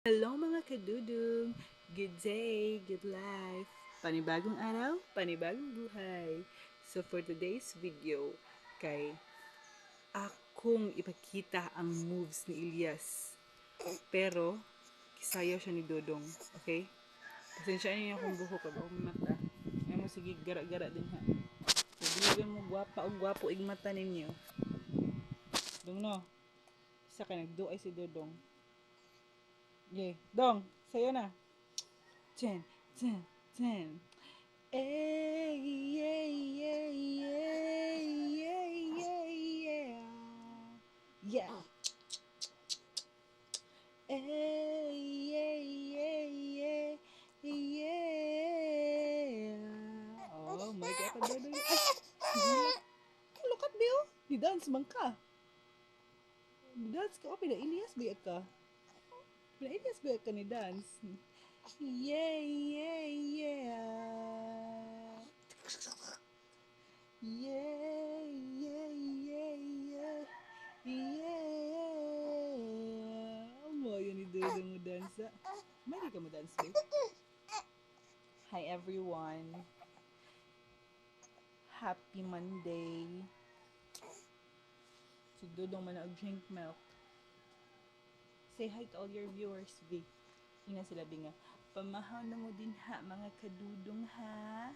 Hello mga kadudong! Good day, good life! Panibagong araw, panibagong buhay! So for today's video, kay akong ipakita ang moves ni Elias. Pero, kisayaw siya ni Dodong, okay? Pasensya niyo akong buhok pag akong mata. Ay mo sige, gara-gara din ha. Sabihin mo, gwapa o gwapo igmata ninyo. Dong no, isa ka nagduay si Dodong. Yay, Dong, sayo na! 10, 10, 10. Hey, yeah, yeah, yeah, yeah, yeah, yeah. Yeah. Hey, yeah, yeah, yeah, yeah. Oh, my God. Ay, look at me, oh. Di dance man ka. Di dance ka. Oh, pina-Elias ba ka? Pina-Elias ba ka ni dance? Yeah, yeah, yeah. Yeah, yeah, yeah, yeah. Yeah. Mo yun ni Dodo mo dansa. May ka mo dance, babe? Hi everyone. Happy Monday. Si Dodo man drink milk. Say hi to all your viewers, babe. Ina sila binga. Pamahaw na mo din ha, mga kadudong ha.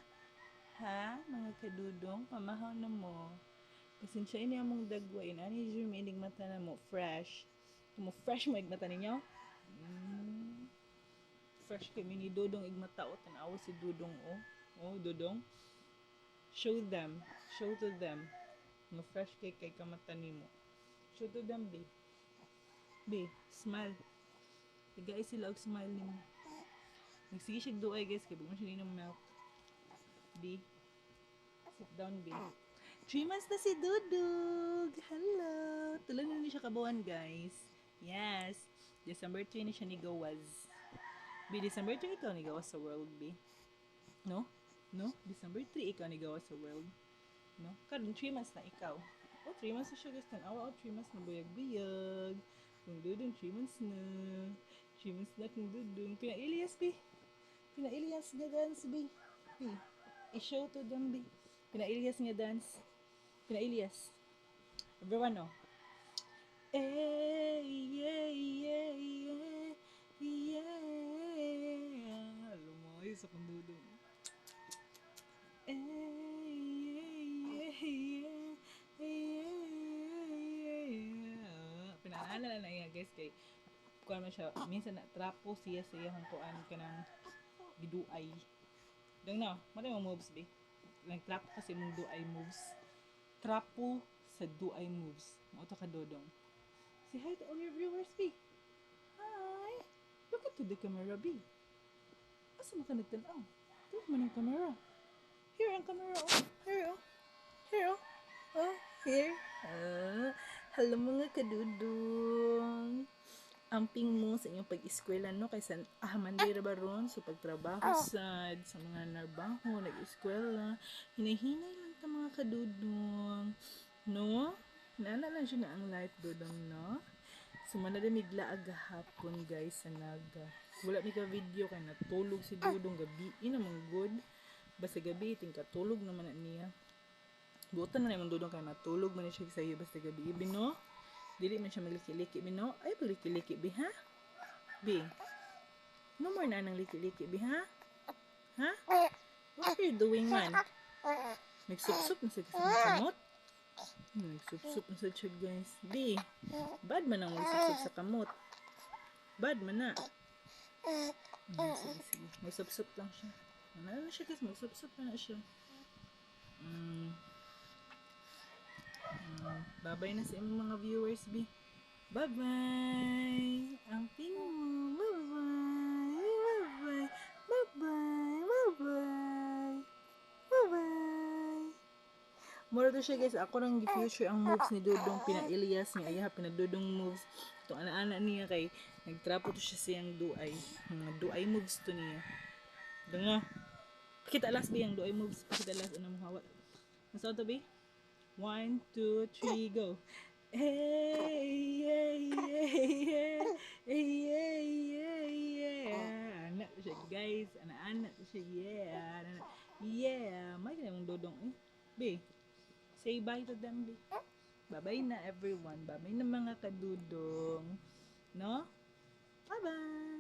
Ha, mga kadudong, pamahaw na mo. Pasensya ini among dagwain. Ani dyan may mata na mo, fresh. Mo fresh mo igmata ninyo? Fresh kami ni Dodong igmata o tanawa si Dodong o. Oh, Dodong. Show them. Show to them. Mo fresh kay kamata nimo. Show to them, babe. Babe, smile. Tigay sila og smile nimo. Nagsige siya duay guys kay bugman siya ninom milk. B. Sit down, babe. 3 months na si Dudug! Hello! Tulan na siya kabuan, guys. Yes! December 3 na siya ni Gawas. B, December 3 ikaw ni Gawas sa world, B. No? No? December 3 ikaw ni Gawas sa world. No? Karon 3 months na ikaw. Oh, 3 months na siya, guys. Tanawa, 3 months na buyag-buyag. Kung Dudung, 3 months na. 3 months na kung Dudung. Pina-Elias, B. Pina-Elias nga dance, B. B. I-show to them, B. Pina-Elias nga dance. Pina-Elias. Everyone, no? Eh, yeah, yeah, yeah, yeah. Alam mo, ayos akong Dudong. Eh, yeah, yeah, yeah, yeah. Pinaalala na iya, guys, kay kuan man siya, minsan na trapo siya sa iyang kuan kanang giduay. Dong no, mali mo moves, be. Nag-trapo kasi mong duay moves. Trapo sa duay moves. Mo to ka Dodong. Say hi to all your viewers, B. Hi! Look at to the camera, B. Asa mo ka nagtanaw? Ito man ang camera. Here ang camera, oh. Here, oh. Here, oh. Oh, here. Hello mga kadudong. Amping mo sa inyong pag-eskwela, no? Kaysa Monday ra baron so pagtrabaho sad sa mga narbaho, nag-eskwela. Hinay-hinay lang ta mga kadudong. No? Naala lang siya na ang life dodong, no? So, manadamig laag hapon, guys, sa naga. Wala mi ka video kay natulog si Dudong gabi. Namang good. Basta gabi, tingkatulog naman na niya. Buotan na naman Dudong kay matulog man siya sa iyo basta gabi. Bino? Dili man siya magliki-liki, Bino? Ay, pagliki-liki, Bi, ha? Bi? No more na nang liki-liki, Bi, ha? Ha? What are you doing, man? Nagsup-sup na sa kamot? Nagsup-sup na sa siya, guys. Bi, bad man ang magsup-sup sa kamot. Bad man na. Sige, sige. Magsup-sup lang siya. Ano na siya, guys? Magsup-sup na siya. Bye-bye na sa imong mga viewers, B. Bye-bye! Ang pingo! Bye-bye! Bye-bye! Bye-bye! Bye-bye! Bye-bye! Mura to siya, guys. Ako nang future ang moves ni Dudong. Pina-Elias niya. Ayaha, pinadudong moves. Itong ana-ana niya kay nagtrapo to siya siyang duay. Duay moves to niya. Doon nga. Pakita last ba yung duay moves? Pakita last. Ano mo hawak? Nasa to, B? 1, 2, 3, go. Hey, hey, hey, hey, hey, hey, ana to siya, yeah. Yeah, may mong dodong eh. Be, say bye to them, be. Bye-bye na everyone. Bye-bye na mga kadudong. No? Bye-bye!